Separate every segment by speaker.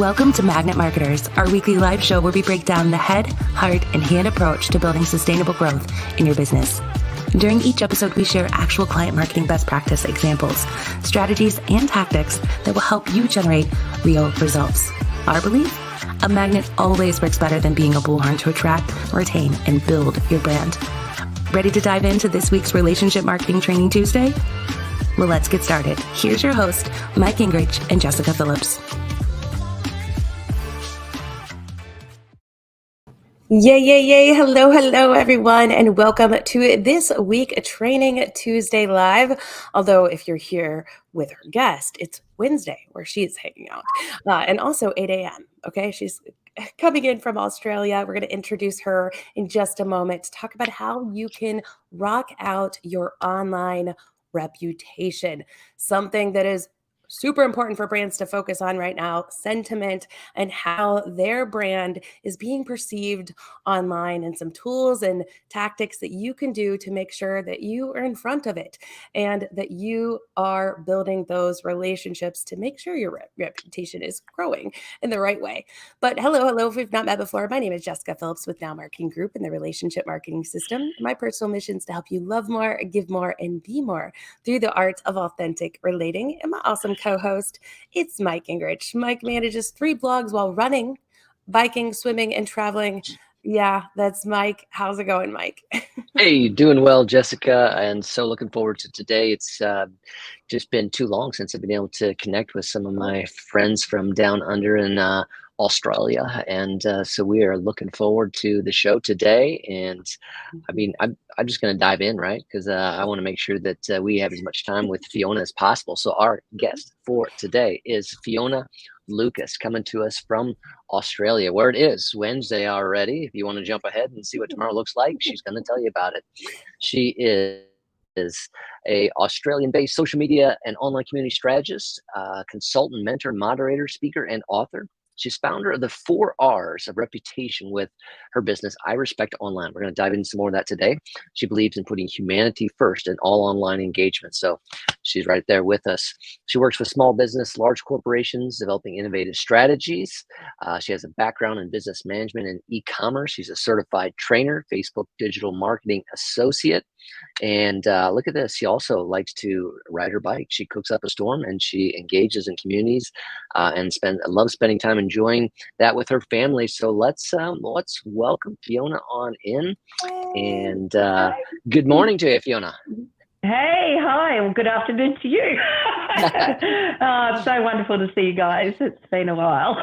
Speaker 1: Welcome to Magnet Marketers, our weekly live show where we break down the head, heart, and hand approach to building sustainable growth in your business. During each episode, we share actual client marketing best practice examples, strategies, and tactics that will help you generate real results. Our belief? A magnet always works better than being a bullhorn to attract, retain, and build your brand. Ready to dive into this week's Relationship Marketing Training Tuesday? Well, let's get started. Here's your host, Mike Gingerich and Jessika Phillips. Yay. Hello, everyone, and welcome to this week Training Tuesday Live. Although if you're here with our guest, it's Wednesday where she's hanging out. And also 8 a.m., okay? She's coming in from Australia. We're going to introduce her in just a moment to talk about how you can rock out your online reputation, something that is super important for brands to focus on right now, sentiment and how their brand is being perceived online, and some tools and tactics that you can do to make sure that you are in front of it and that you are building those relationships to make sure your reputation is growing in the right way. But hello, if we've not met before, my name is Jessika Phillips with Now Marketing Group in the Relationship Marketing System. My personal mission is to help you love more, give more, and be more through the art of authentic relating. And my awesome co-host, it's Mike Gingerich. Mike manages 3 blogs while running, biking, swimming, and traveling. Yeah, that's Mike. How's it going, Mike?
Speaker 2: Hey, doing well, Jessica, and so looking forward to today. It's just been too long since I've been able to connect with some of my friends from down under in Australia, and so we are looking forward to the show today. And I mean, I'm just going to dive in, right? Because I want to make sure that we have as much time with Fiona as possible. So our guest for today is Fiona Lucas, coming to us from Australia, where it is Wednesday already. If you want to jump ahead and see what tomorrow looks like, she's going to tell you about it. She is a Australian-based social media and online community strategist, consultant, mentor, moderator, speaker, and author. She's founder of the 4 R's of reputation with her business, I Respect Online. We're going to dive into some more of that today. She believes in putting humanity first in all online engagement. So she's right there with us. She works with small business, large corporations, developing innovative strategies. She has a background in business management and e-commerce. She's a certified trainer, Facebook digital marketing associate. And look at this. She also likes to ride her bike. She cooks up a storm and she engages in communities and loves spending time enjoying that with her family. So let's welcome Fiona on in. And good morning to you, Fiona.
Speaker 3: Hey, hi. Well, good afternoon to you. It's so wonderful to see you guys. It's been a while.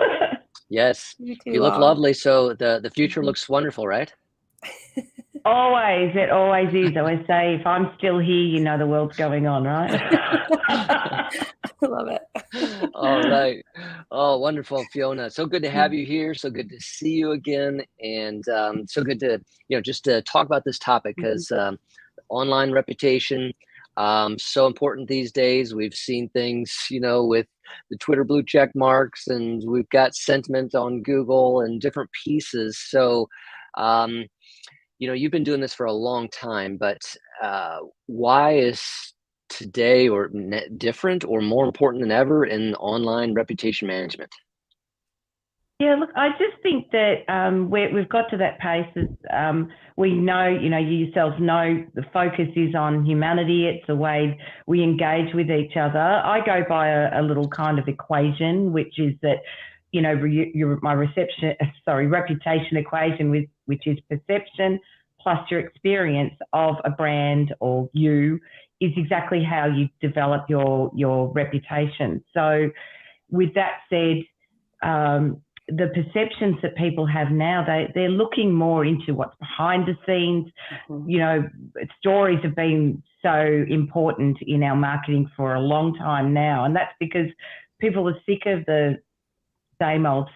Speaker 2: Yes, you look lovely. So the future looks wonderful, right?
Speaker 3: Always. It always is. I always say, if I'm still here, you know the world's going on, right?
Speaker 1: I love it.
Speaker 2: All right. Oh, wonderful, Fiona. So good to have you here. So good to see you again. And so good to, just to talk about this topic, because online reputation, so important these days. We've seen things, with the Twitter blue check marks, and we've got sentiment on Google and different pieces. So, you've been doing this for a long time, but why is today or different or more important than ever in online reputation management?
Speaker 3: Yeah, look, I just think that we've got to that pace. We know, you yourselves know, the focus is on humanity. It's the way we engage with each other. I go by a little kind of equation, which is that, my reputation equation, which is perception plus your experience of a brand or you, is exactly how you develop your reputation. So with that said, the perceptions that people have now, they're looking more into what's behind the scenes. Stories have been so important in our marketing for a long time now, and that's because people are sick of the same old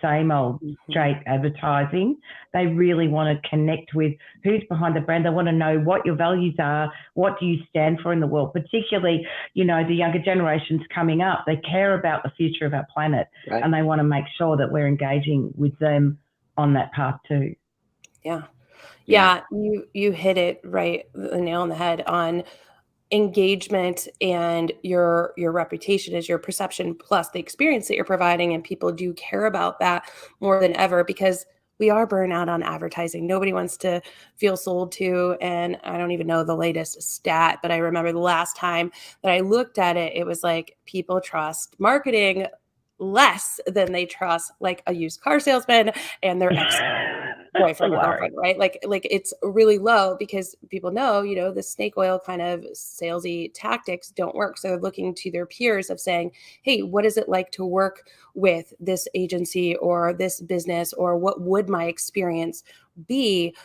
Speaker 3: straight advertising. They really want to connect with who's behind the brand. They want to know what your values are, what do you stand for in the world, particularly, the younger generations coming up. They care about the future of our planet, right, and they want to make sure that we're engaging with them on that path too.
Speaker 1: Yeah, you hit it right, the nail on the head on engagement and your reputation is your perception plus the experience that you're providing, and people do care about that more than ever because we are burnt out on advertising. Nobody wants to feel sold to, and I don't even know the latest stat, but I remember the last time that I looked at it, it was like people trust marketing less than they trust like a used car salesman and their ex boyfriend or girlfriend, right? Like it's really low because people know, the snake oil kind of salesy tactics don't work. So they're looking to their peers of saying, hey, what is it like to work with this agency or this business, or what would my experience be?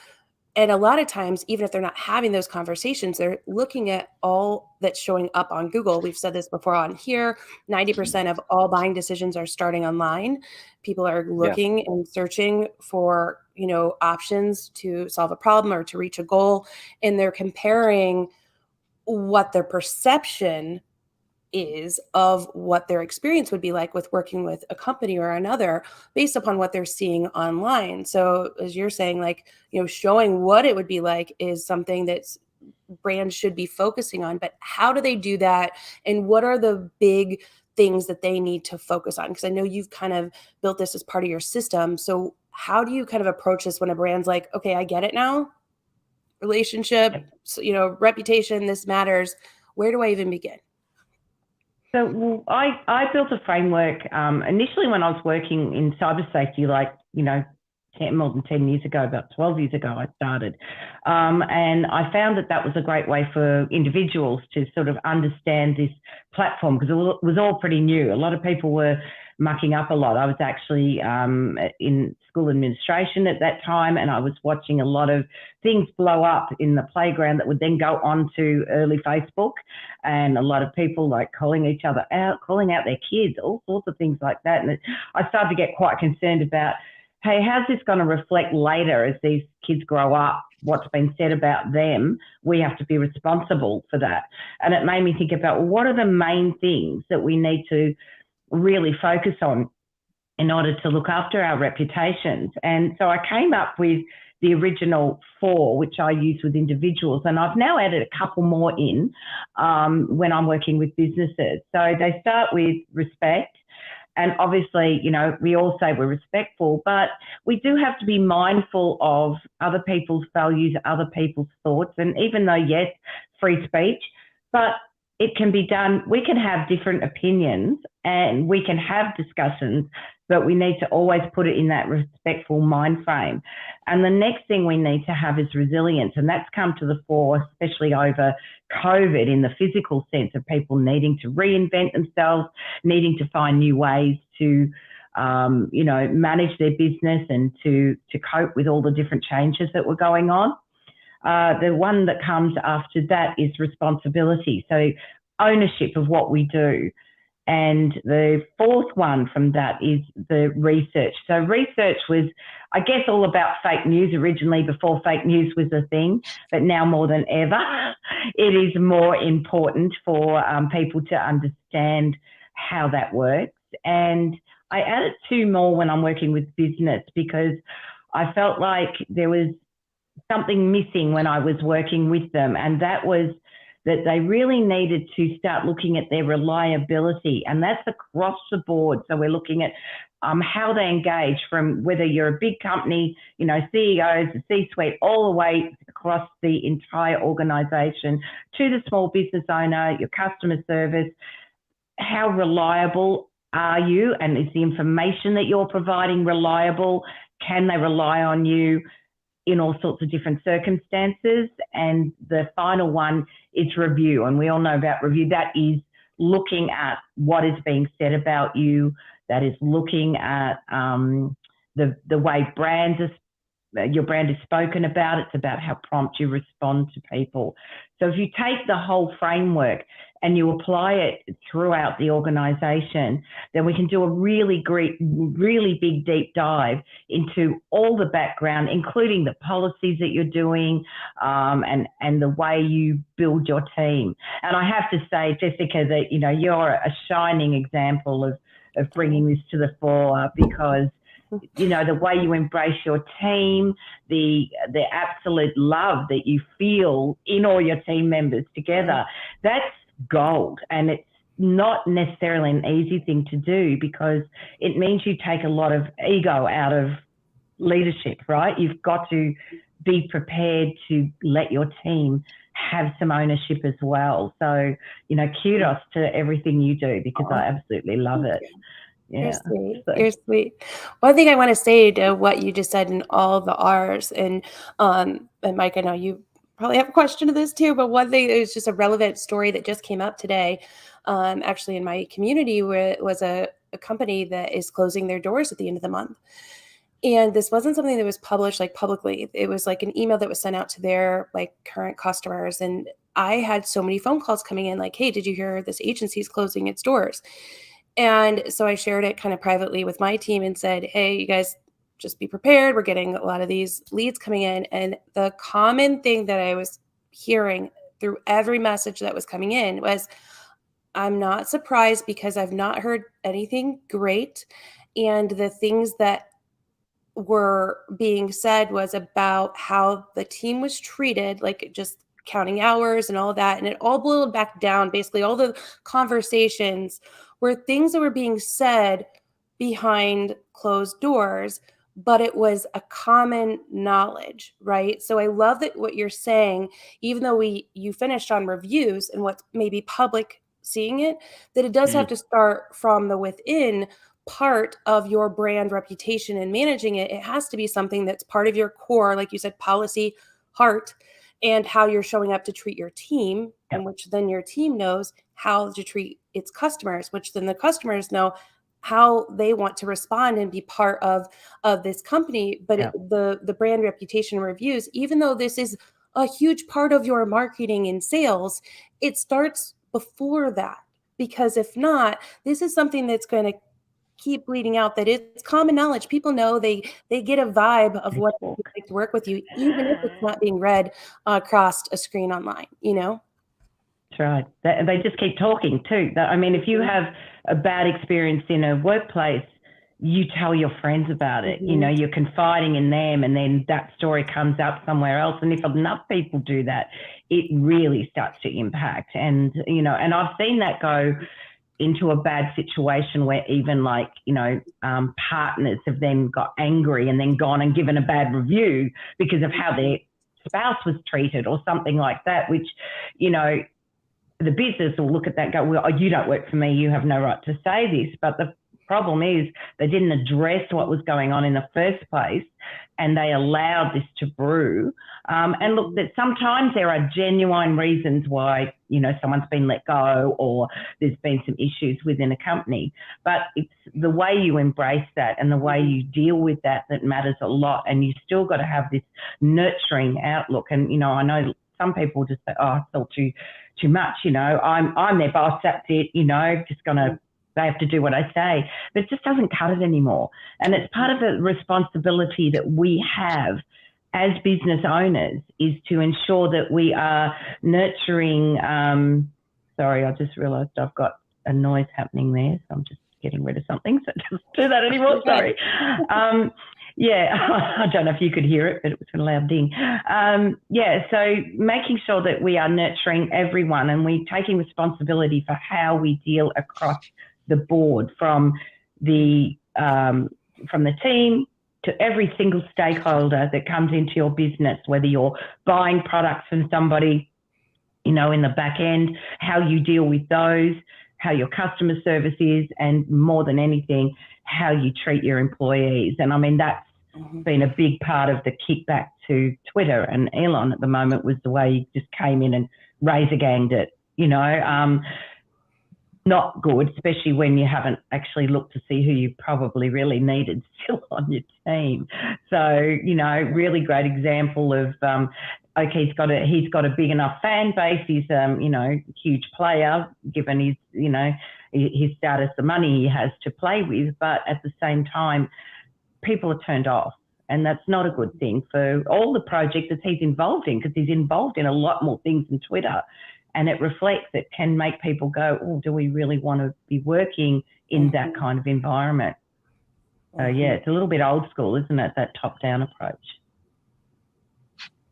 Speaker 1: And a lot of times, even if they're not having those conversations, they're looking at all that's showing up on Google. We've said this before on here, 90% of all buying decisions are starting online. People are looking and searching for, options to solve a problem or to reach a goal. And they're comparing what their perception is of what their experience would be like with working with a company or another based upon what they're seeing online. So as you're saying, like, showing what it would be like is something that's brands should be focusing on, but how do they do that? And what are the big things that they need to focus on? Because I know you've kind of built this as part of your system. So how do you kind of approach this when a brand's like, okay, I get it now, relationship, reputation, this matters. Where do I even begin?
Speaker 3: So I built a framework initially when I was working in cyber safety, more than 10 years ago, about 12 years ago, I started. And I found that was a great way for individuals to sort of understand this platform because it was all pretty new. A lot of people were mucking up a lot. I was actually in school administration at that time, and I was watching a lot of things blow up in the playground that would then go on to early Facebook, and a lot of people like calling each other out, calling out their kids, all sorts of things like that. And I started to get quite concerned about, hey, how's this going to reflect later as these kids grow up? What's been said about them? We have to be responsible for that. And it made me think about what are the main things that we need to really focus on in order to look after our reputations. And so I came up with the original 4, which I use with individuals. And I've now added a couple more in when I'm working with businesses. So they start with respect. And obviously, we all say we're respectful, but we do have to be mindful of other people's values, other people's thoughts. And even though, yes, free speech, but it can be done. We can have different opinions and we can have discussions, but we need to always put it in that respectful mind frame. And the next thing we need to have is resilience. And that's come to the fore, especially over COVID, in the physical sense of people needing to reinvent themselves, needing to find new ways to, manage their business and to cope with all the different changes that were going on. The one that comes after that is responsibility. So ownership of what we do. And the 4th one from that is the research. So research was, I guess, all about fake news originally before fake news was a thing, but now more than ever, it is more important for people to understand how that works. And I added 2 more when I'm working with business because I felt like there was something missing when I was working with them, and that was that they really needed to start looking at their reliability, and that's across the board. So we're looking at how they engage, from whether you're a big company, CEOs, the C-suite, all the way across the entire organization to the small business owner, your customer service. How reliable are you, and is the information that you're providing reliable? Can they rely on you in all sorts of different circumstances? And the final one is review. And we all know about review. That is looking at what is being said about you. That is looking at the way your brand is spoken about. It's about how prompt you respond to people. So if you take the whole framework and you apply it throughout the organization, then we can do a really big deep dive into all the background, including the policies that you're doing, and the way you build your team. And I have to say, Jessika, that you're a shining example of bringing this to the fore, because the way you embrace your team, the absolute love that you feel in all your team members together, that's gold. And it's not necessarily an easy thing to do, because it means you take a lot of ego out of leadership, right? You've got to be prepared to let your team have some ownership as well. So, kudos to everything you do, because I absolutely love it. Yeah.
Speaker 1: You're sweet. You're sweet. One thing I want to say to what you just said in all the R's, and Mike, I know you probably have a question to this too, but one thing, it was just a relevant story that just came up today, actually in my community, where it was a company that is closing their doors at the end of the month. And this wasn't something that was published like publicly. It was like an email that was sent out to their like current customers. And I had so many phone calls coming in like, hey, did you hear this agency is closing its doors? And so I shared it kind of privately with my team and said, hey, you guys just be prepared. We're getting a lot of these leads coming in. And the common thing that I was hearing through every message that was coming in was, I'm not surprised because I've not heard anything great. And the things that were being said was about how the team was treated, like just counting hours and all of that. And it all boiled back down. Basically, all the conversations were things that were being said behind closed doors, but it was a common knowledge, right? So I love that what you're saying, even though you finished on reviews and what's maybe public seeing it, that it does have to start from the within part of your brand reputation and managing it. It has to be something that's part of your core, like you said, policy, heart, and how you're showing up to treat your team, and which then your team knows how to treat its customers, which then the customers know how they want to respond and be part of this company. But the brand reputation reviews, even though this is a huge part of your marketing and sales, it starts before that, because if not, this is something that's going to keep bleeding out, that it's common knowledge. People know, they get a vibe of what it's like to work with you, even if it's not being read across a screen online,
Speaker 3: That's right. They just keep talking too. I mean, if you have a bad experience in a workplace, you tell your friends about it. You're confiding in them, and then that story comes up somewhere else. And if enough people do that, it really starts to impact. And, and I've seen that go into a bad situation where even partners have then got angry and then gone and given a bad review because of how their spouse was treated or something like that, which, the business will look at that and go, well, you don't work for me, you have no right to say this. But the problem is they didn't address what was going on in the first place, and they allowed this to brew. And look, that sometimes there are genuine reasons why, someone's been let go or there's been some issues within a company. But it's the way you embrace that and the way you deal with that matters a lot. And you still got to have this nurturing outlook. And, I know some people just say, oh, it's all too much, I'm their boss, that's it, they have to do what I say. But it just doesn't cut it anymore. And it's part of the responsibility that we have as business owners, is to ensure that we are nurturing. Sorry, I just realised I've got a noise happening there, so I'm just getting rid of something, so it doesn't do that anymore. Sorry. I don't know if you could hear it, but it was a loud ding. So making sure that we are nurturing everyone, and we're taking responsibility for how we deal across the board, from the team to every single stakeholder that comes into your business, whether you're buying products from somebody, in the back end, how you deal with those, how your customer service is, and more than anything, how you treat your employees. And I mean, that's been a big part of the kickback to Twitter and Elon at the moment, was the way he just came in and razor-ganged it, not good, especially when you haven't actually looked to see who you probably really needed still on your team. So, really great example of, okay, he's got a big enough fan base. He's, huge player, given his, his status, the money he has to play with. But at the same time, people are turned off. And that's not a good thing for all the projects that he's involved in, because he's involved in a lot more things than Twitter. And it reflects, it can make people go, oh, do we really want to be working in that kind of environment? So, it's a little bit old school, isn't it, that top-down approach?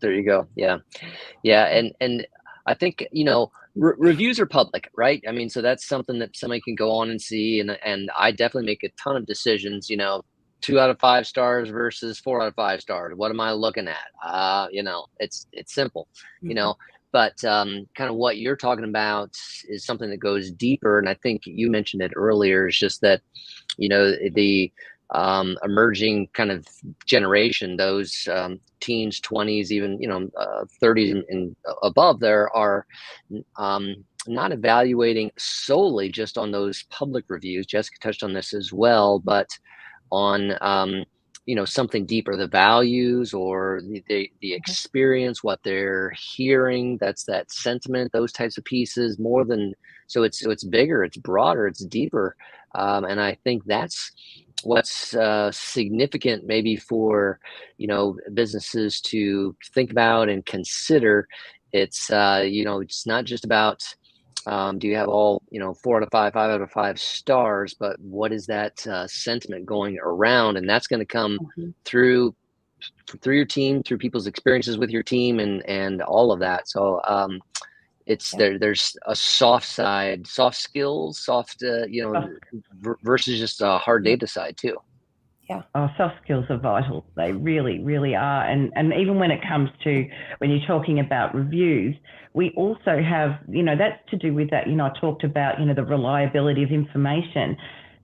Speaker 2: There you go. Yeah. And I think, reviews are public, right? I mean, so that's something that somebody can go on and see. And I definitely make a ton of decisions, 2 out of 5 stars versus 4 out of 5 stars. What am I looking at? It's simple, you know, but kind of what you're talking about is something that goes deeper. And I think you mentioned it earlier, is just that, the emerging kind of generation, those teens, 20s, even 30s and above, there are not evaluating solely just on those public reviews. Jessika touched on this as well, but on something deeper, the values or the experience, what they're hearing. That's that sentiment, those types of pieces, more than. So it's bigger, it's broader, it's deeper, and I think that's what's significant maybe for businesses to think about and consider. It's not just about do you have all 4 out of 5, 5 out of 5 stars, but what is that sentiment going around? And that's going to come through your team, through people's experiences with your team, and all of that. So there's a soft side, soft skills, versus just a hard data side too.
Speaker 3: Yeah. Oh, soft skills are vital. They really, really are. And even when it comes to when you're talking about reviews, we also have, that's to do with that, I talked about, the reliability of information.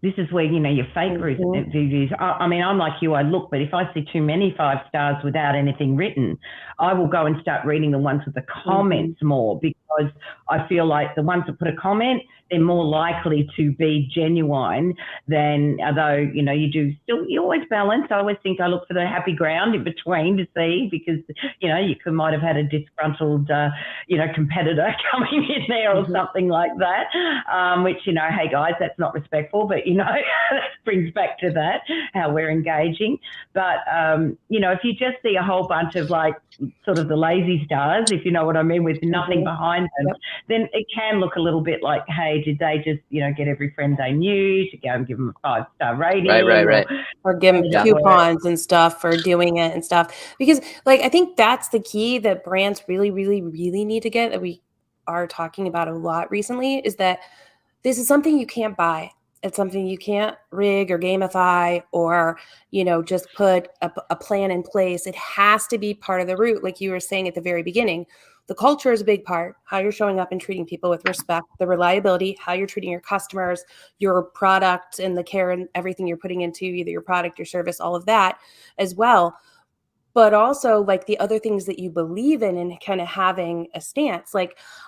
Speaker 3: This is where, your fake reviews, I mean, I'm like you, I look, but if I see too many 5 stars without anything written, I will go and start reading the ones with the comments more, because I feel like the ones that put a comment, they're more likely to be genuine than, although, you always balance. I always think I look for the happy ground in between to see, because, you might have had a disgruntled, competitor coming in there or something like that, which, hey guys, that's not respectful, but, that brings back to that, how we're engaging. But, if you just see a whole bunch of like sort of the lazy stars, if you know what I mean, with nothing behind them, then it can look a little bit like, hey, did they just, get every friend they knew to go and give them a 5-star rating?
Speaker 2: Right.
Speaker 1: Or give them coupons and stuff for doing it and stuff. Because I think that's the key that brands really, really, really need to get, that we are talking about a lot recently, is that this is something you can't buy. It's something you can't rig or gamify or, just put a plan in place. It has to be part of the route. Like you were saying at the very beginning, the culture is a big part, how you're showing up and treating people with respect, the reliability, how you're treating your customers, your product, and the care and everything you're putting into either your product, your service, all of that as well. But also the other things that you believe in and kind of having a stance.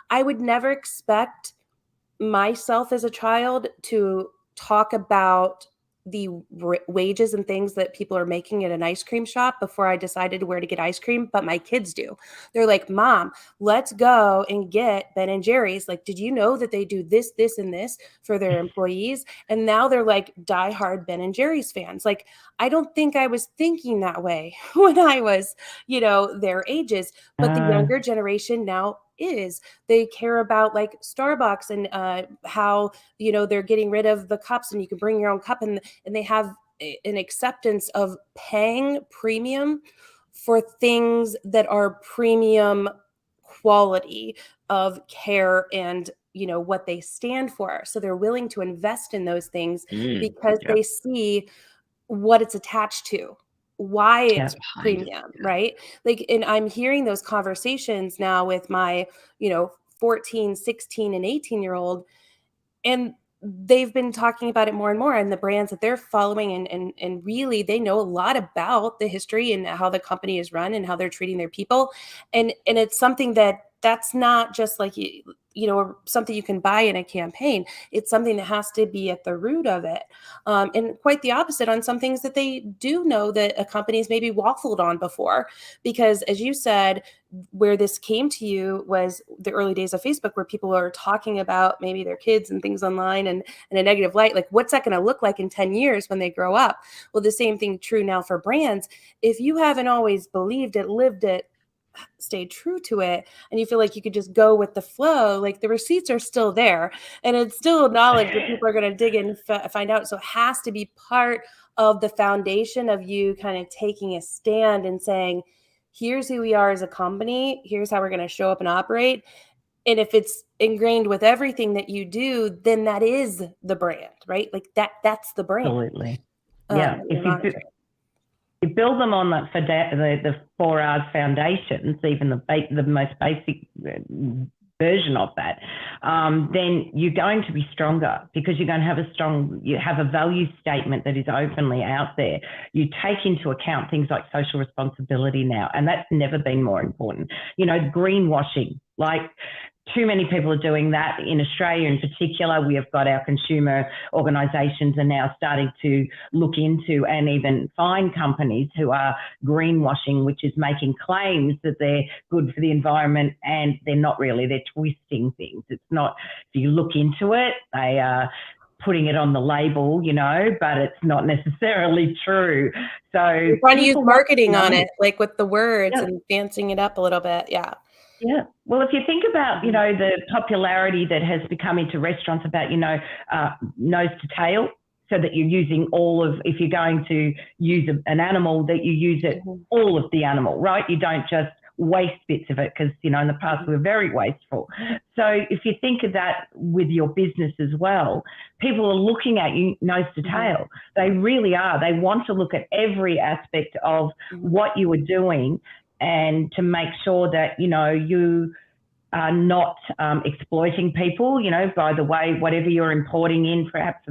Speaker 1: I would never expect myself as a child to talk about the wages and things that people are making at an ice cream shop before I decided where to get ice cream, but my kids do. They're like, Mom, let's go and get Ben and Jerry's. Did you know that they do this, this, and this for their employees? And now they're diehard Ben and Jerry's fans. I don't think I was thinking that way when I was, their ages, but the younger generation now is. They care about Starbucks and how they're getting rid of the cups and you can bring your own cup, and they have an acceptance of paying premium for things that are premium quality of care and what they stand for. So they're willing to invest in those things because they see what it's attached to, why it's premium, right? And I'm hearing those conversations now with my 14, 16, and 18-year-old, and they've been talking about it more and more, and the brands that they're following, and really they know a lot about the history and how the company is run and how they're treating their people, and it's something that's not just something you can buy in a campaign. It's something that has to be at the root of it, and quite the opposite on some things that they do know that a company's maybe waffled on before. Because as you said, where this came to you was the early days of Facebook, where people are talking about maybe their kids and things online and in a negative light. What's that going to look like in 10 years when they grow up? Well, the same thing true now for brands. If you haven't always believed it, lived it, stay true to it, and you feel like you could just go with the flow, the receipts are still there, and it's still knowledge that people are going to dig in and find out. So it has to be part of the foundation of you kind of taking a stand and saying, here's who we are as a company, here's how we're going to show up and operate. And if it's ingrained with everything that you do, then that is the brand, right? Like that's the brand.
Speaker 3: Absolutely. Yeah.
Speaker 1: that
Speaker 3: If
Speaker 1: you're
Speaker 3: you
Speaker 1: monitoring.
Speaker 3: you build them on the 4R's foundations, even the most basic version of that, then you're going to be stronger because you're going to have you have a value statement that is openly out there. You take into account things like social responsibility now, and that's never been more important. You know, greenwashing, like too many people are doing that in Australia in particular. We have got our consumer organisations are now starting to look into and even find companies who are greenwashing, which is making claims that they're good for the environment and they're not really. They're twisting things. It's not, if you look into it, they are putting it on the label, you know, but it's not necessarily true. So
Speaker 1: You're trying to use
Speaker 3: people
Speaker 1: marketing
Speaker 3: want
Speaker 1: on
Speaker 3: to know.
Speaker 1: it, like with the words
Speaker 3: Yeah.
Speaker 1: and fancying it up a little bit. Yeah.
Speaker 3: Yeah. Well, if you think about, you know, the popularity that has become into restaurants about, you know, nose to tail, so that you're using if you're going to use an animal, that you use it, all of the animal, right? You don't just waste bits of it because, you know, in the past we were very wasteful. So if you think of that with your business as well, people are looking at you nose to tail. They really are. They want to look at every aspect of what you are doing and to make sure that, you know, you are not exploiting people, you know, by the way, whatever you're importing in, perhaps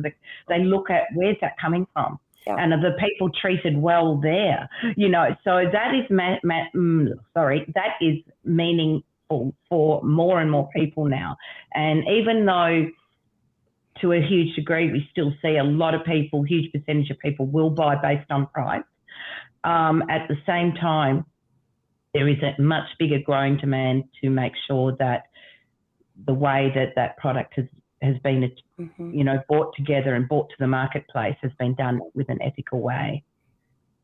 Speaker 3: they look at where's that coming from. Yeah. And are the people treated well there? You know, so that is that is meaningful for more and more people now. And even though to a huge degree we still see a lot of people, huge percentage of people will buy based on price, at the same time, there is a much bigger growing demand to make sure that the way that product has been, you know, brought together and brought to the marketplace has been done with an ethical way.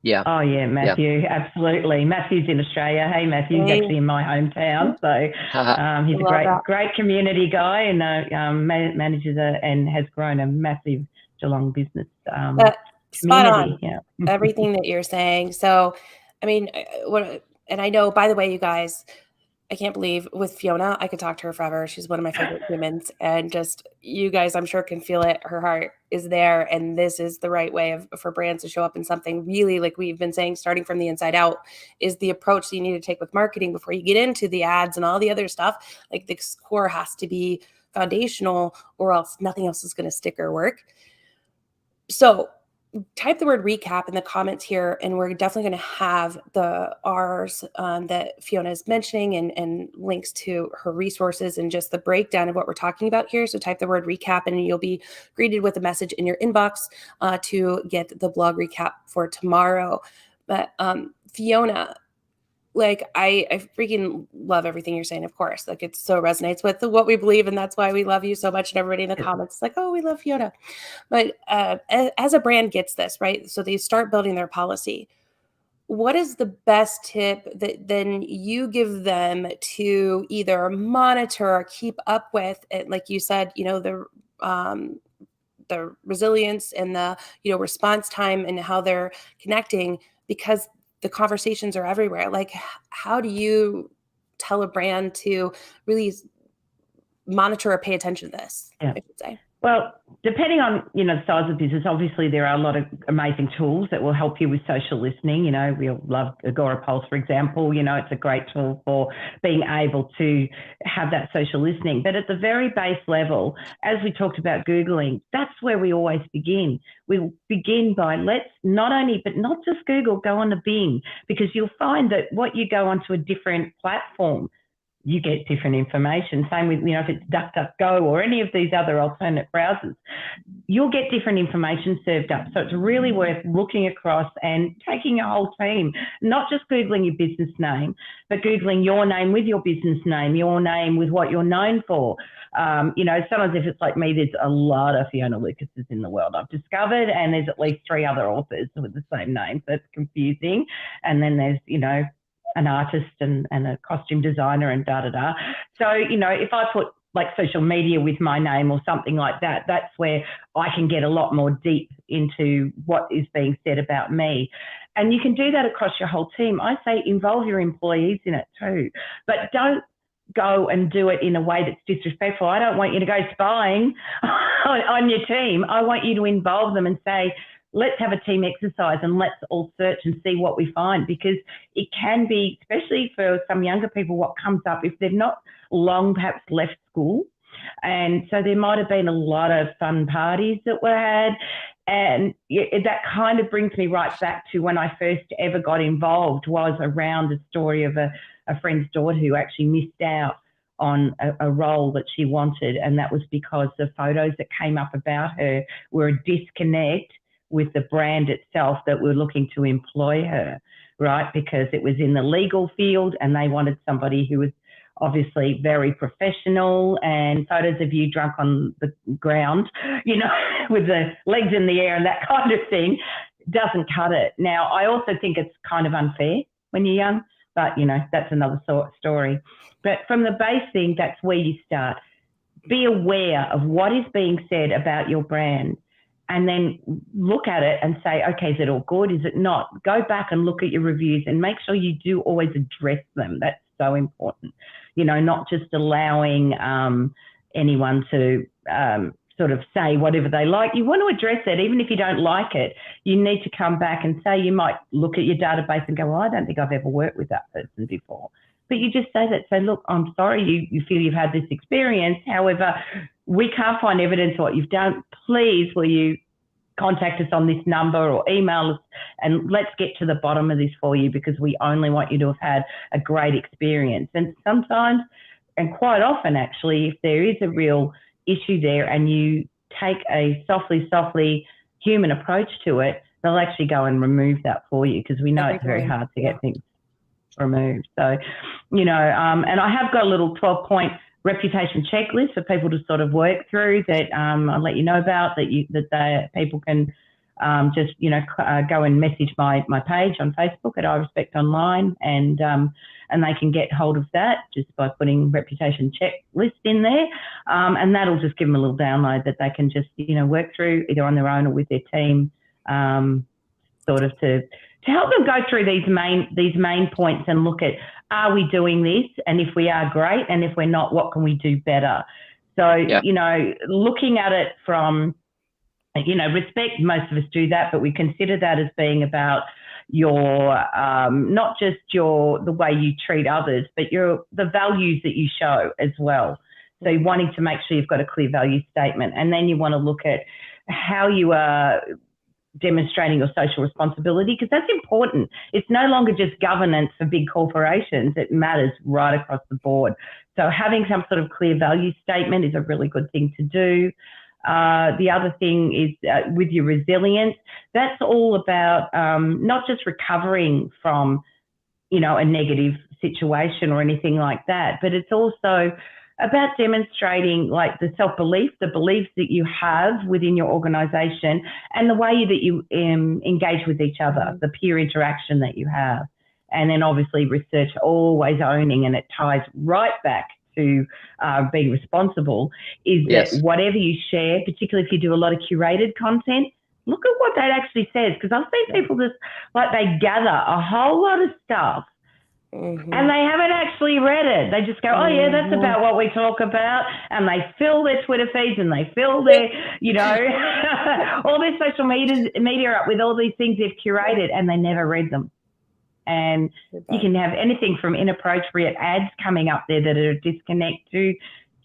Speaker 2: Yeah.
Speaker 3: Oh yeah, Matthew, absolutely. Matthew's in Australia. Hey, Matthew's actually in my hometown, so he's a great community guy and manages and has grown a massive Geelong business
Speaker 1: spot on.
Speaker 3: community. Yeah,
Speaker 1: everything that you're saying. So, I mean, and I know, by the way, you guys, I can't believe with Fiona, I could talk to her forever. She's one of my favorite humans. And just you guys, I'm sure can feel it. Her heart is there. And this is the right way for brands to show up in something really, like we've been saying, starting from the inside out is the approach that you need to take with marketing before you get into the ads and all the other stuff. Like the core has to be foundational or else nothing else is going to stick or work. So type the word recap in the comments here, and we're definitely going to have the R's that Fiona is mentioning and links to her resources and just the breakdown of what we're talking about here. So type the word recap and you'll be greeted with a message in your inbox to get the blog recap for tomorrow. But Fiona, like I freaking love everything you're saying, of course. Like it so resonates with what we believe, and that's why we love you so much. And everybody in the comments is like, oh, we love Fiona. But as a brand gets this, right? So they start building their policy. What is the best tip that then you give them to either monitor or keep up with it? Like you said, you know, the resilience and the, you know, response time and how they're connecting, because the conversations are everywhere. Like, how do you tell a brand to really monitor or pay attention to this?
Speaker 3: Yeah.
Speaker 1: I should say.
Speaker 3: Well, depending on, you know, the size of business, obviously there are a lot of amazing tools that will help you with social listening. You know, we love Agora Pulse, for example. You know, it's a great tool for being able to have that social listening. But at the very base level, as we talked about Googling, that's where we always begin. We begin by not just Google, go on to Bing, because you'll find that what you go onto a different platform, you get different information. Same with, you know, if it's DuckDuckGo or any of these other alternate browsers, you'll get different information served up. So it's really worth looking across and taking a whole team, not just Googling your business name, but Googling your name with your business name, your name with what you're known for. You know, sometimes if it's like me, there's a lot of Fiona Lucases in the world I've discovered, and there's at least 3 other authors with the same name. So it's confusing. And then there's, you know, an artist and a costume designer and da-da-da. So, you know, if I put like social media with my name or something like that, that's where I can get a lot more deep into what is being said about me. And you can do that across your whole team. I say involve your employees in it too, but don't go and do it in a way that's disrespectful. I don't want you to go spying on your team. I want you to involve them and say, let's have a team exercise and let's all search and see what we find, because it can be, especially for some younger people, what comes up if they've not long perhaps left school. And so there might have been a lot of fun parties that were had. And that kind of brings me right back to when I first ever got involved, was around the story of a friend's daughter who actually missed out on a role that she wanted. And that was because the photos that came up about her were a disconnect with the brand itself that were looking to employ her, right? Because it was in the legal field and they wanted somebody who was obviously very professional, and photos of you drunk on the ground, you know, with the legs in the air and that kind of thing doesn't cut it. Now, I also think it's kind of unfair when you're young, but, you know, that's another story. But from the base thing, that's where you start. Be aware of what is being said about your brand, and then look at it and say, okay, is it all good? Is it not? Go back and look at your reviews and make sure you do always address them. That's so important. You know, not just allowing anyone to sort of say whatever they like. You want to address it. Even if you don't like it, you need to come back and say, you might look at your database and go, well, I don't think I've ever worked with that person before. But you just say that, say, look, I'm sorry you feel you've had this experience. However, we can't find evidence of what you've done. Please, will you contact us on this number or email us, and let's get to the bottom of this for you, because we only want you to have had a great experience. And sometimes, and quite often actually, if there is a real issue there and you take a softly human approach to it, they'll actually go and remove that for you, because we know it's very hard to get things removed. So, you know, and I have got a little 12-point reputation checklist for people to sort of work through that I'll let you know about, that people can just, you know, go and message my page on Facebook at I Respect Online, and they can get hold of that just by putting reputation checklist in there, and that'll just give them a little download that they can just, you know, work through either on their own or with their team, sort of to help them go through these main points and look at, are we doing this? And if we are, great. And if we're not, what can we do better? So, you know, looking at it from, you know, respect, most of us do that, but we consider that as being about your, not just the way you treat others, but the values that you show as well. So you're wanting to make sure you've got a clear value statement. And then you want to look at how you are demonstrating your social responsibility, because that's important. It's no longer just governance for big corporations. It matters right across the board. So having some sort of clear value statement is a really good thing to do. The other thing is with your resilience, that's all about not just recovering from, you know, a negative situation or anything like that, but it's also about demonstrating like the self-belief, the beliefs that you have within your organisation, and the way that you engage with each other, the peer interaction that you have. And then obviously research, always owning, and it ties right back to being responsible, is that whatever you share, particularly if you do a lot of curated content, look at what that actually says. Because I've seen people just, like, they gather a whole lot of stuff, and they haven't actually read it. They just go, oh, yeah, that's about what we talk about. And they fill their Twitter feeds and they fill their, you know, all their social media up with all these things they've curated, and they never read them. And you can have anything from inappropriate ads coming up there that are a disconnect to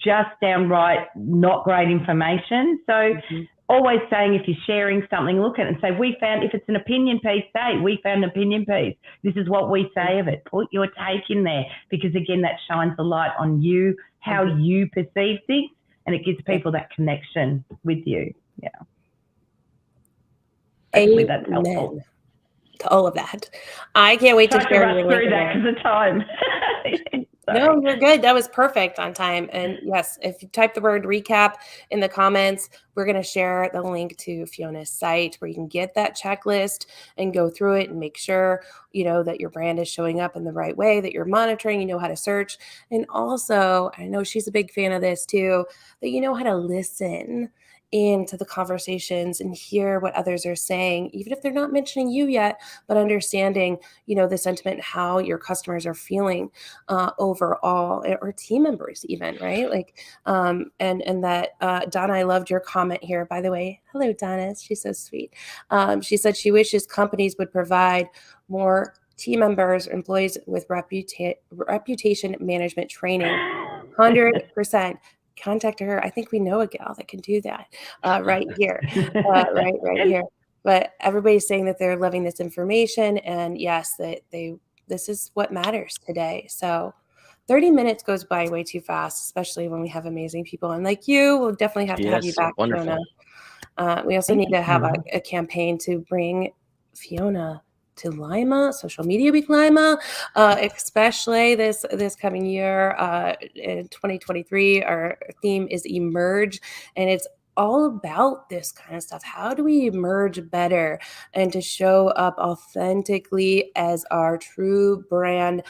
Speaker 3: just downright not great information. So always saying, if you're sharing something, look at it and say, we found, if it's an opinion piece, say, we found an opinion piece. This is what we say of it. Put your take in there, because again, that shines a light on you, how you perceive things, and it gives people that connection with you. Yeah. Hopefully that's helpful.
Speaker 1: To all of that. I can't wait to share
Speaker 3: rush through that because of time.
Speaker 1: No, you're good. That was perfect on time. And yes, if you type the word recap in the comments, we're going to share the link to Fiona's site where you can get that checklist and go through it and make sure, you know, that your brand is showing up in the right way, that you're monitoring, you know how to search. And also, I know she's a big fan of this too, that you know how to listen into the conversations and hear what others are saying, even if they're not mentioning you yet, but understanding, the sentiment, how your customers are feeling overall, or team members even, right? Like, and that, Donna, I loved your comment here, by the way. Hello, Donna. She's so sweet. She said she wishes companies would provide more team members or employees with reputation management training. 100%. Contact her. I think we know a gal that can do that right here. Right here. But everybody's saying that they're loving this information, and yes, that this is what matters today. So 30 minutes goes by way too fast, especially when we have amazing people. And like you, we'll definitely have to have you back,
Speaker 2: wonderful.
Speaker 1: Fiona. We also need to have a campaign to bring Fiona to Lima, Social Media Week Lima, especially this coming year, in 2023. Our theme is Emerge, and it's all about this kind of stuff. How do we emerge better and to show up authentically as our true brand,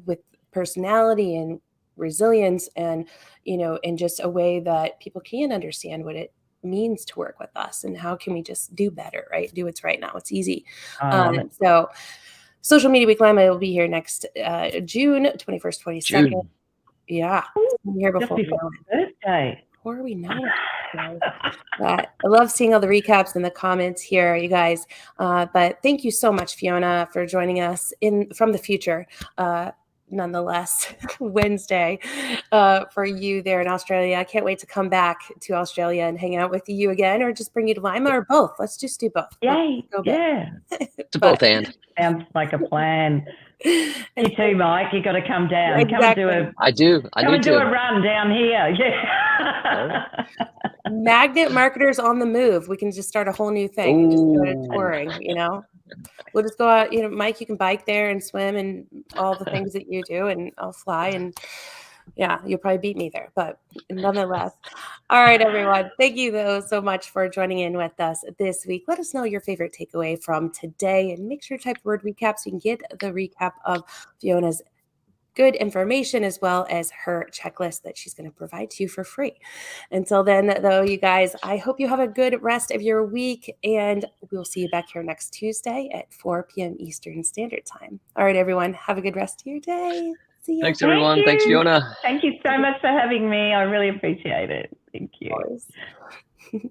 Speaker 1: with personality and resilience, and in just a way that people can understand what it means to work with us, and how can we just do better, right? Do what's right now. It's easy. So Social Media Week Lima will be here next June 21st, 22nd.
Speaker 2: June.
Speaker 1: Yeah. Here before
Speaker 3: just before my birthday.
Speaker 1: Before we know it. I love seeing all the recaps in the comments here, you guys. But thank you so much, Fiona, for joining us from the future. Nonetheless, Wednesday for you there in Australia. I can't wait to come back to Australia and hang out with you again, or just bring you to Lima, or both. Let's just do both.
Speaker 3: Yay! Yeah.
Speaker 2: To both and.
Speaker 3: Sounds like a plan. You too, Mike. You got to come down.
Speaker 1: Exactly.
Speaker 3: Come and do a.
Speaker 2: I do.
Speaker 3: Come and do a run down here. Yeah.
Speaker 1: Magnet marketers on the move. We can just start a whole new thing and just go to touring. We'll just go out. Mike, you can bike there and swim and all the things that you do, and I'll fly. And yeah, you'll probably beat me there, but nonetheless. All right, everyone. Thank you so much for joining in with us this week. Let us know your favorite takeaway from today, and make sure to type the word recap so you can get the recap of Fiona's good information, as well as her checklist that she's going to provide to you for free. Until then, though, you guys, I hope you have a good rest of your week, and we'll see you back here next Tuesday at 4 p.m. Eastern Standard Time. All right, everyone, have a good rest of your day. See you.
Speaker 2: Thanks, everyone. Thanks, Fiona.
Speaker 3: Thank you so much for having me. I really appreciate it. Thank you.